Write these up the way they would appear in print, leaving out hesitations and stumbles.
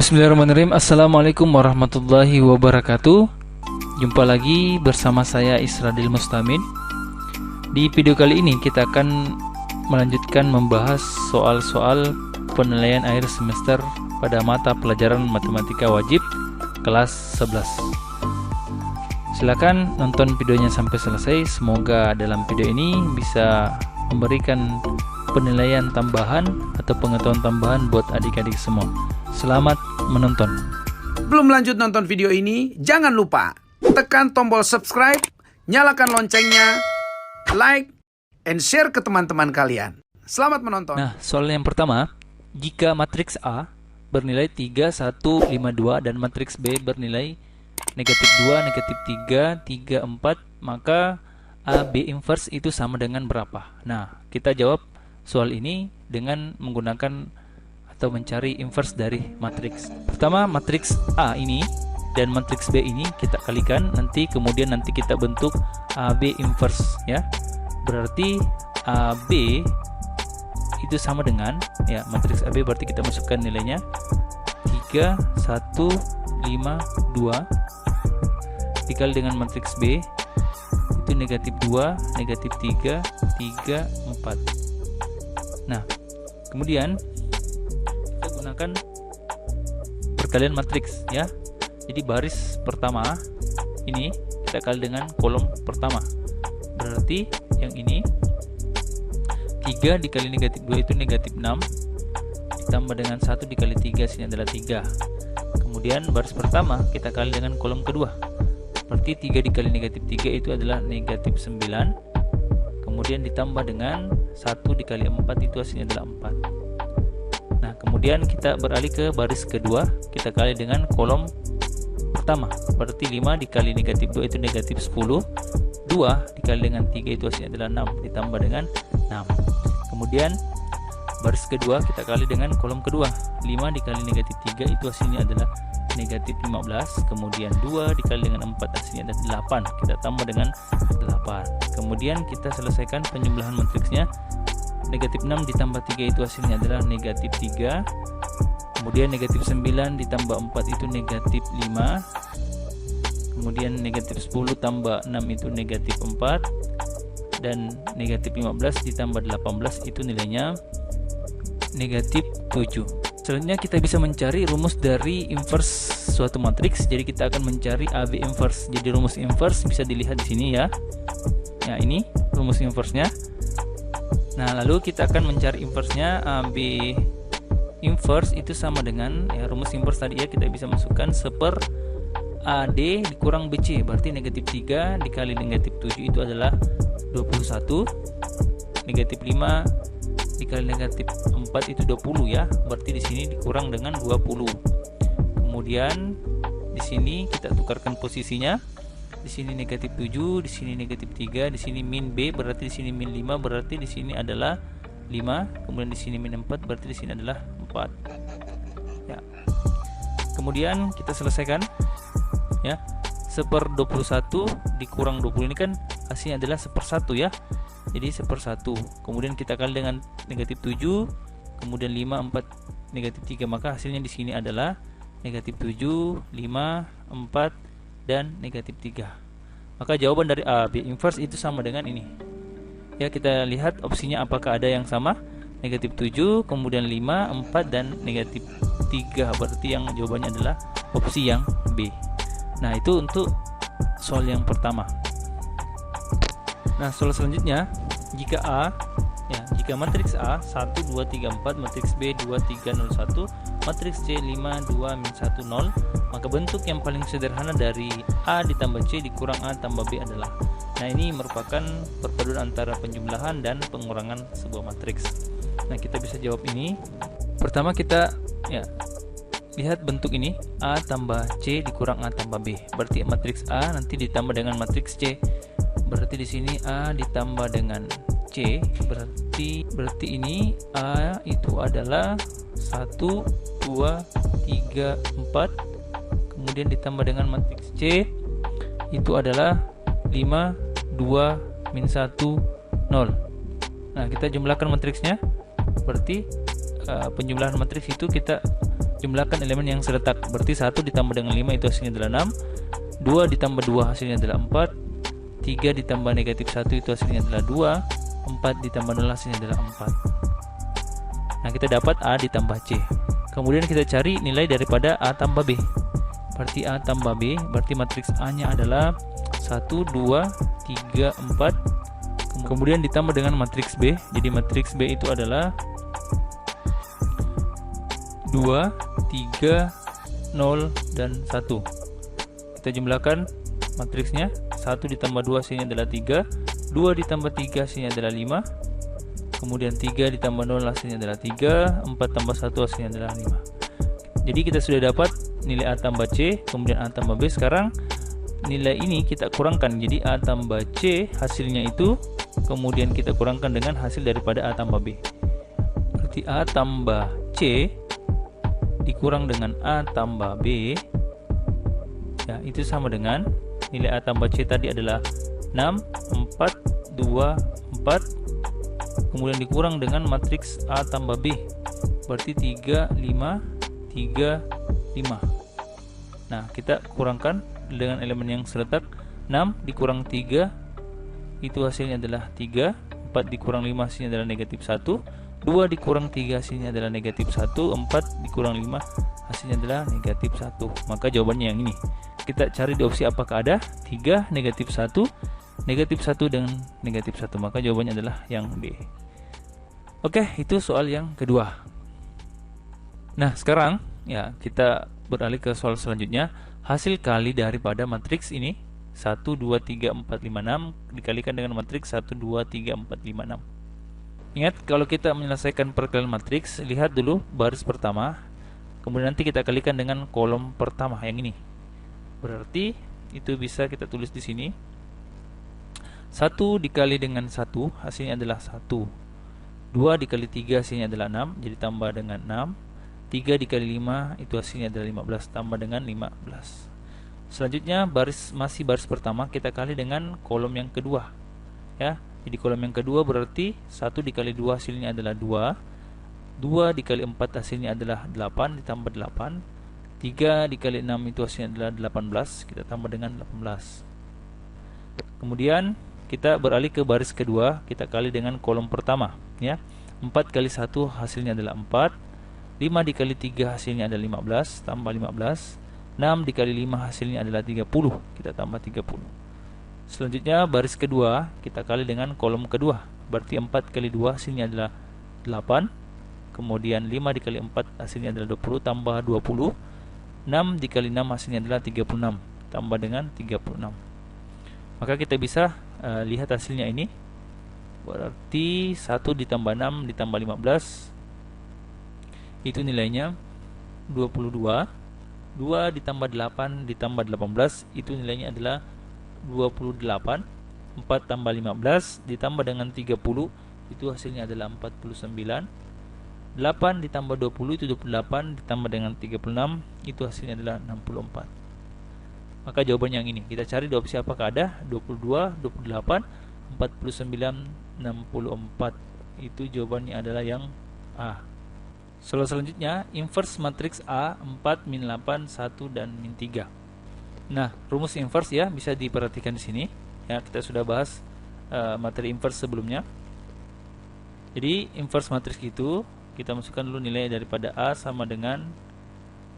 Bismillahirrahmanirrahim. Assalamualaikum warahmatullahi wabarakatuh. Jumpa lagi bersama saya Isradil Mustamin. Di video kali ini kita akan melanjutkan membahas soal-soal penilaian akhir semester pada mata pelajaran matematika wajib kelas 11. Silakan nonton videonya sampai selesai. Semoga dalam video ini bisa memberikan penilaian tambahan atau pengetahuan tambahan buat adik-adik semua. Selamat menonton. Belum lanjut nonton video ini, jangan lupa tekan tombol subscribe, nyalakan loncengnya, like, and share ke teman-teman kalian. Selamat menonton. Nah, soal yang pertama, jika matriks A bernilai 3, 1, 5, 2 dan matriks B bernilai negatif 2, negatif 3, 3, 4, maka AB inverse itu sama dengan berapa? Nah, kita jawab soal ini dengan menggunakan atau mencari inverse dari matriks. Pertama, matriks A ini dan matriks B ini kita kalikan, kemudian kita bentuk AB inverse ya. Berarti AB itu sama dengan ya, matriks AB berarti kita masukkan nilainya 3, 1, 5, 2 dikali dengan matriks B itu negatif 2, negatif 3, 3, 4. Nah, kemudian kita gunakan perkalian matriks ya. Jadi baris pertama ini kita kali dengan kolom pertama. Berarti yang ini 3 dikali negatif 2 itu negatif 6 ditambah dengan 1 dikali 3, sini adalah 3. Kemudian baris pertama kita kali dengan kolom kedua. Berarti 3 dikali negatif 3 itu adalah negatif 9. Kemudian ditambah dengan 1 dikali 4 itu hasilnya adalah 4. Nah, kemudian kita beralih ke baris kedua, kita kali dengan kolom pertama. Berarti 5 dikali negatif 2 itu negatif 10. 2 dikali dengan 3 itu hasilnya adalah 6 ditambah dengan 6. Kemudian baris kedua kita kali dengan kolom kedua. 5 dikali negatif 3 itu hasilnya adalah negatif 15. Kemudian 2 dikali dengan 4 hasilnya adalah 8. Kita tambah dengan 8. Kemudian kita selesaikan penjumlahan matriksnya. Negatif 6 ditambah 3 itu hasilnya adalah negatif 3. Kemudian negatif 9 ditambah 4 itu negatif 5. Kemudian negatif 10 tambah 6 itu negatif 4. Dan negatif 15 ditambah 18 itu nilainya negatif 7. Selanjutnya kita bisa mencari rumus dari inverse suatu matriks. Jadi kita akan mencari AB inverse. Jadi rumus inverse bisa dilihat di sini ya. Ya, ini rumus inverse-nya. Nah, lalu kita akan mencari inverse-nya. AB inverse itu sama dengan ya, rumus inverse tadi ya, kita bisa masukkan seper AD dikurang BC. Berarti negatif 3 dikali negatif 7 itu adalah 21. Negatif 5 dikali negatif 4 itu 20 ya. Berarti di sini dikurang dengan 20. Kemudian di sini kita tukarkan posisinya. Di sini negatif 7, di sini negatif 3, di sini min B, berarti di sini min 5, berarti di sini adalah 5. Kemudian di sini min 4, berarti di sini adalah 4. Ya. Kemudian kita selesaikan ya. Seper 21 dikurang 20 ini kan hasilnya adalah seper 1 ya. Jadi seper 1. Kemudian kita kali dengan negatif 7, kemudian 5, 4, negatif 3, maka hasilnya di sini adalah negatif 7, 5, 4 dan negatif 3. Maka jawaban dari AB inverse itu sama dengan ini. Ya, kita lihat opsinya apakah ada yang sama. Negatif 7, kemudian 5, 4 dan negatif 3. Berarti yang jawabannya adalah opsi yang B. Nah, itu untuk soal yang pertama. Nah, soal selanjutnya, jika matriks A 1, 2, 3, 4, matriks B 2, 3, 0, 1, matriks C 5, 2, min 1, 0, maka bentuk yang paling sederhana dari A ditambah C dikurang A tambah B adalah. Nah, ini merupakan perpaduan antara penjumlahan dan pengurangan sebuah matriks. Nah, kita bisa jawab ini. Pertama kita ya, lihat bentuk ini, A tambah C dikurang A tambah B. Berarti matriks A nanti ditambah dengan matriks C. Berarti di sini A ditambah dengan C, berarti ini A itu adalah 1, 2, 3, 4. Kemudian ditambah dengan matriks C itu adalah 5, 2, min 1, 0. Nah, kita jumlahkan matriksnya. Berarti penjumlahan matriks itu kita jumlahkan elemen yang seretak. Berarti 1 ditambah dengan 5 itu hasilnya adalah 6, 2 ditambah 2 hasilnya adalah 4, 3 ditambah negatif 1 itu hasilnya adalah 2, 4 ditambah 0 hasilnya adalah 4. Nah, kita dapat A ditambah C. Kemudian kita cari nilai daripada A tambah B. Berarti A tambah B, berarti matriks A-nya adalah 1, 2, 3, 4. Kemudian ditambah dengan matriks B. Jadi matriks B itu adalah 2, 3, 0, dan 1. Kita jumlahkan matriksnya. 1 ditambah 2 hasilnya adalah 3, 2 ditambah 3 hasilnya adalah 5, kemudian 3 ditambah 0 hasilnya adalah 3, 4 tambah 1 hasilnya adalah 5. Jadi kita sudah dapat nilai A tambah C, kemudian A tambah B. Sekarang nilai ini kita kurangkan, jadi A tambah C hasilnya itu kemudian kita kurangkan dengan hasil daripada A tambah B. Berarti A tambah C dikurang dengan A tambah B, ya, itu sama dengan nilai A tambah C tadi adalah 6, 4, 2, 4, kemudian dikurang dengan matriks A tambah B, berarti 3, 5, 3, 5. Nah, kita kurangkan dengan elemen yang seretak. 6 dikurang 3 itu hasilnya adalah 3, 4 dikurang 5 hasilnya adalah negatif 1, 2 dikurang 3 hasilnya adalah negatif 1, 4 dikurang 5 hasilnya adalah negatif 1. Maka jawabannya yang ini. Kita cari di opsi apakah ada 3, negatif 1, negatif 1, dan negatif 1. Maka jawabannya adalah yang B. Oke, itu soal yang kedua. Nah, sekarang ya kita beralih ke soal selanjutnya. Hasil kali daripada matriks ini 1, 2, 3, 4, 5, 6 dikalikan dengan matriks 1, 2, 3, 4, 5, 6. Ingat, kalau kita menyelesaikan perkalian matriks, lihat dulu baris pertama, kemudian nanti kita kalikan dengan kolom pertama yang ini. Berarti itu bisa kita tulis di sini. 1 dikali dengan 1 hasilnya adalah 1. 2 dikali 3 hasilnya adalah 6, jadi tambah dengan 6. 3 dikali 5 itu hasilnya adalah 15, tambah dengan 15. Selanjutnya masih baris pertama, kita kali dengan kolom yang kedua, ya. Jadi kolom yang kedua berarti 1 dikali 2 hasilnya adalah 2, 2 dikali 4 hasilnya adalah 8, ditambah 8, 3 dikali 6 itu hasilnya adalah 18, kita tambah dengan 18. Kemudian kita beralih ke baris kedua, kita kali dengan kolom pertama, ya. 4 kali 1 hasilnya adalah 4, 5 dikali 3 hasilnya adalah 15, tambah 15, 6 dikali 5 hasilnya adalah 30, kita tambah 30. Selanjutnya baris kedua kita kali dengan kolom kedua, berarti 4 kali 2 hasilnya adalah 8, kemudian 5 dikali 4 hasilnya adalah 20, tambah 20, 6 dikali 6 hasilnya adalah 36, tambah dengan 36. Maka kita bisa lihat hasilnya ini, berarti 1 ditambah 6 ditambah 15 itu nilainya 22, 2 ditambah 8 ditambah 18 itu nilainya adalah 28, 4 tambah 15 ditambah dengan 30 itu hasilnya adalah 49, 8 ditambah 20 itu 28 ditambah dengan 36 itu hasilnya adalah 64. Maka jawabannya yang ini. Kita cari di opsi apakah ada 22, 28, 49, 64. Itu jawabannya adalah yang A. Soal selanjutnya, inverse matriks A 4, min 8, 1, dan min 3. Nah, rumus inverse ya bisa diperhatikan di sini. Ya, kita sudah bahas materi inverse sebelumnya. Jadi, inverse matriks itu kita masukkan dulu nilai daripada A sama dengan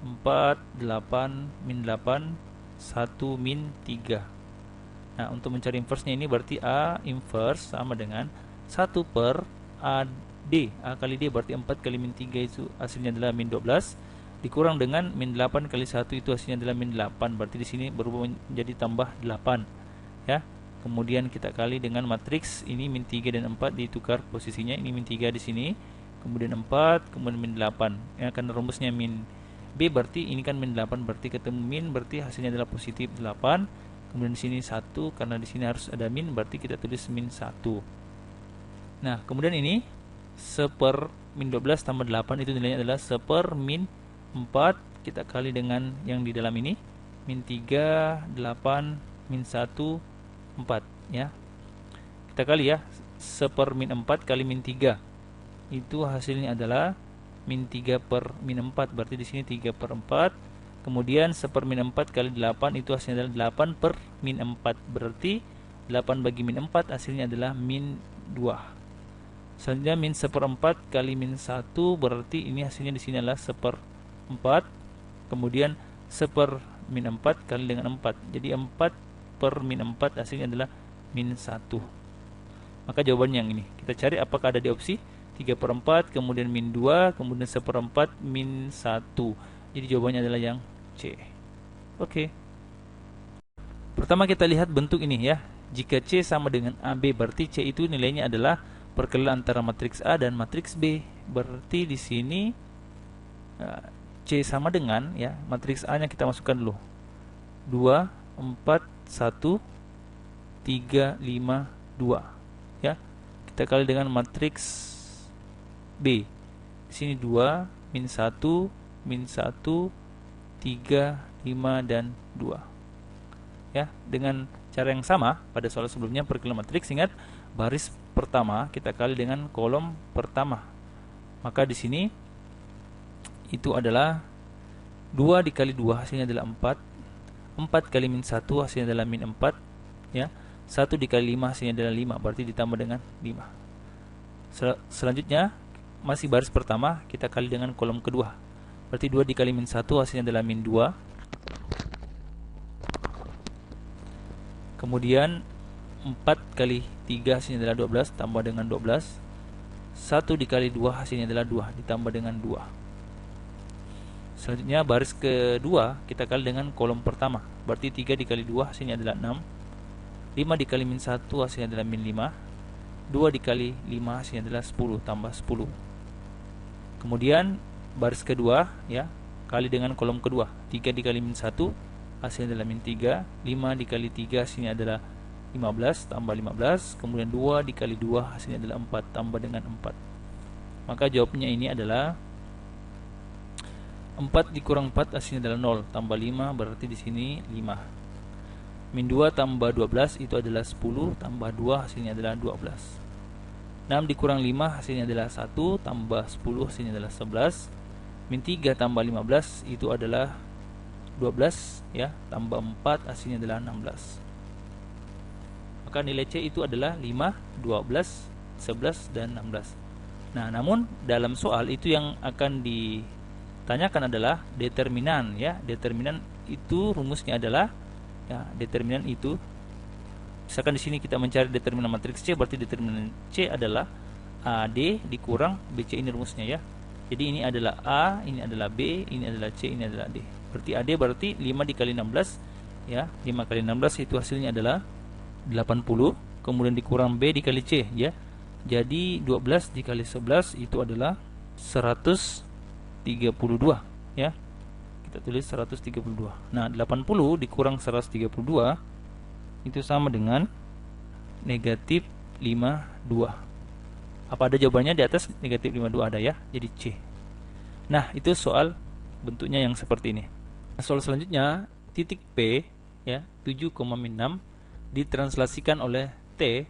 4, 8, min 8, 1, min 3. Nah, untuk mencari inverse-nya ini berarti A inverse sama dengan 1 per AD. A kali D berarti 4 kali min 3 itu hasilnya adalah min 12. Dikurang dengan min 8 kali 1 itu hasilnya adalah min 8. Berarti di sini berubah menjadi tambah 8. Ya. Kemudian kita kali dengan matriks ini min 3 dan 4 ditukar posisinya. Ini min 3 di sini, kemudian 4, kemudian min 8. Ya, karena rumusnya min B berarti ini kan min 8 berarti ketemu min berarti hasilnya adalah positif 8. Kemudian di sini 1 karena di sini harus ada min berarti kita tulis min 1. Nah, kemudian ini 1 per min 12 tambah 8 itu nilainya adalah 1 per min 4, kita kali dengan yang di dalam ini min 3, 8, min 1, 4 ya. Kita kali ya 1 per min 4 kali min 3 itu hasilnya adalah min 3 per min 4, berarti di sini 3 per 4. Kemudian 1 per min 4 kali 8 itu hasilnya adalah 8 per min 4, berarti 8 bagi min 4 hasilnya adalah min 2. Selanjutnya min 1 per 4 kali min 1, berarti ini hasilnya di sini adalah 1 per 4. Kemudian 1 per min 4 kali dengan 4, jadi 4 per min 4 hasilnya adalah min 1. Maka jawabannya yang ini. Kita cari apakah ada di opsi 3 per 4, kemudian min 2, kemudian 1 per 4, min 1. Jadi jawabannya adalah yang C. Oke. Pertama kita lihat bentuk ini ya. Jika C sama dengan AB, berarti C itu nilainya adalah perkalian antara matriks A dan matriks B. Berarti di sini C sama dengan ya, matriks A nya kita masukkan dulu. 2, 4, 1, 3, 5, 2. Ya. Kita kali dengan matriks B. Di sini 2, min 1, min 1, 3, 5, dan 2. Ya, dengan cara yang sama pada soal sebelumnya perkalian matriks, ingat baris pertama kita kali dengan kolom pertama. Maka di sini itu adalah 2 dikali 2 hasilnya adalah 4. 4 kali min 1 hasilnya adalah min 4 ya. 1 dikali 5 hasilnya adalah 5, berarti ditambah dengan 5. Selanjutnya masih baris pertama kita kali dengan kolom kedua. Berarti 2 dikali min 1 hasilnya adalah min 2. Kemudian 4 kali 3 hasilnya adalah 12, tambah dengan 12. 1 dikali 2 hasilnya adalah 2, ditambah dengan 2. Selanjutnya baris kedua kita kali dengan kolom pertama. Berarti 3 dikali 2 hasilnya adalah 6. 5 dikali min 1 hasilnya adalah min 5. 2 dikali 5 hasilnya adalah 10, tambah 10. Kemudian baris kedua ya, kali dengan kolom kedua. 3 dikali min 1 hasilnya adalah min 3. 5 dikali 3 hasilnya adalah 15, tambah 15. Kemudian 2 dikali 2 hasilnya adalah 4, tambah dengan 4. Maka jawabnya ini adalah 4 dikurang 4 hasilnya adalah 0, tambah 5, berarti di sini 5. Min 2 tambah 12 itu adalah 10, tambah 2 hasilnya adalah 12. 6 dikurang 5 hasilnya adalah 1, tambah 10 hasilnya adalah 11. Min 3 tambah 15 itu adalah 12 ya, tambah 4 hasilnya adalah 16. Maka nilai C itu adalah 5, 12, 11, dan 16. Nah, namun dalam soal itu yang akan ditanyakan adalah determinan ya. Determinan itu rumusnya adalah ya, determinan itu misalkan di sini kita mencari determinan matriks C, berarti determinan C adalah AD dikurang BC, ini rumusnya ya. Jadi ini adalah A, ini adalah B, ini adalah C, ini adalah D. Berarti AD berarti 5 dikali 16 ya. 5 kali 16 itu hasilnya adalah 80, kemudian dikurang B dikali C ya. Jadi 12 dikali 11 itu adalah 132 ya. Kita tulis 132. Nah, 80 dikurang 132 itu sama dengan negatif 52. Apa ada jawabannya di atas? Negatif 52 ada ya. Jadi C. Nah, itu soal bentuknya yang seperti ini. Nah, soal selanjutnya titik P ya, 7,6 ditranslasikan oleh T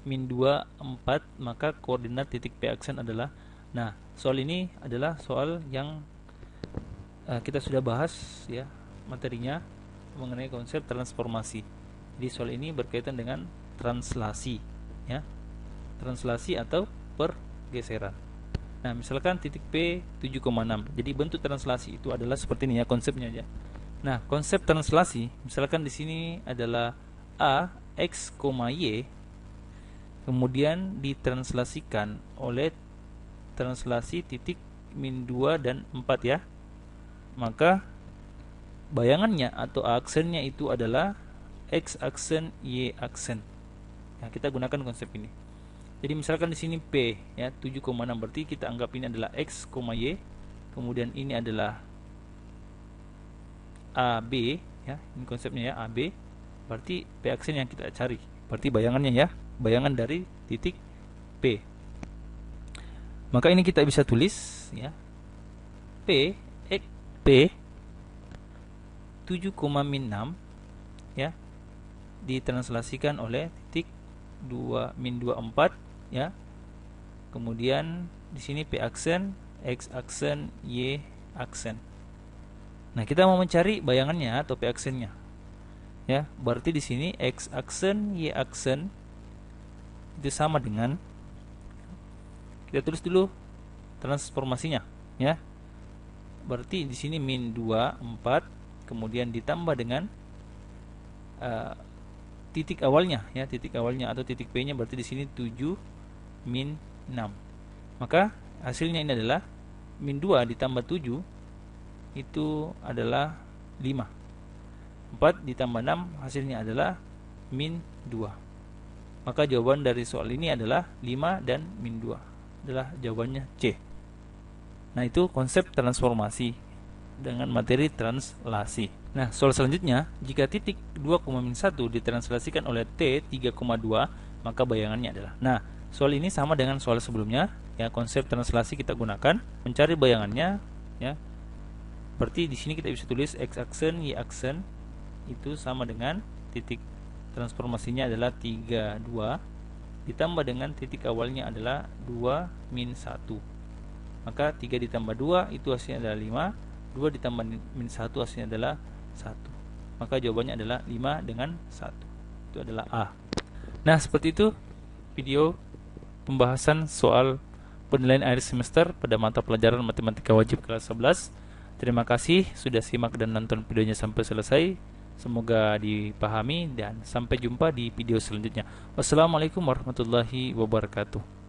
min 2, 4, maka koordinat titik P aksen adalah. Nah, soal ini adalah soal yang kita sudah bahas ya materinya mengenai konsep transformasi. Jadi soal ini berkaitan dengan translasi ya. Translasi atau pergeseran. Nah, misalkan titik P 7,6. Jadi bentuk translasi itu adalah seperti ini ya konsepnya aja. Nah, konsep translasi misalkan di sini adalah A, X, Y, kemudian ditranslasikan oleh translasi titik min 2 dan 4 ya. Maka bayangannya atau aksennya itu adalah X aksen, Y aksen. Nah, kita gunakan konsep ini. Jadi misalkan di sini P ya 7,6, berarti kita anggap ini adalah X, Y, kemudian ini adalah AB ya. Ini konsepnya ya, AB. Berarti P aksen yang kita cari. Berarti bayangannya ya, bayangan dari titik P. Maka ini kita bisa tulis ya. P 7,6 ya ditranslasikan oleh titik 2 min 2 4 ya. Kemudian di sini P aksen X aksen, Y aksen. Nah, kita mau mencari bayangannya atau P aksennya. Ya, berarti di sini X aksen, Y aksen itu sama dengan, kita tulis dulu transformasinya, ya. Berarti di sini min 2, 4, kemudian ditambah dengan titik awalnya, ya, titik awalnya atau titik P-nya, berarti di sini 7 min 6. Maka hasilnya ini adalah min 2 ditambah 7 itu adalah 5. 4 ditambah 6 hasilnya adalah min 2. Maka jawaban dari soal ini adalah 5 dan min 2 adalah jawabannya C. Nah, itu konsep transformasi dengan materi translasi. Nah, soal selanjutnya, jika titik 2,1 ditranslasikan oleh T 3,2, maka bayangannya adalah. Nah, soal ini sama dengan soal sebelumnya, ya, konsep translasi kita gunakan mencari bayangannya, ya. Berarti di sini kita bisa tulis X aksen, Y aksen itu sama dengan titik transformasinya adalah 32 ditambah dengan titik awalnya adalah 2 min 1. Maka 3 ditambah 2 itu hasilnya adalah 5, 2 ditambah min 1 hasilnya adalah 1. Maka jawabannya adalah 5 dengan 1. Itu adalah A. Nah, seperti itu video pembahasan soal penilaian akhir semester pada mata pelajaran matematika wajib kelas 11. Terima kasih sudah simak dan nonton videonya sampai selesai. Semoga dipahami dan sampai jumpa di video selanjutnya. Wassalamualaikum warahmatullahi wabarakatuh.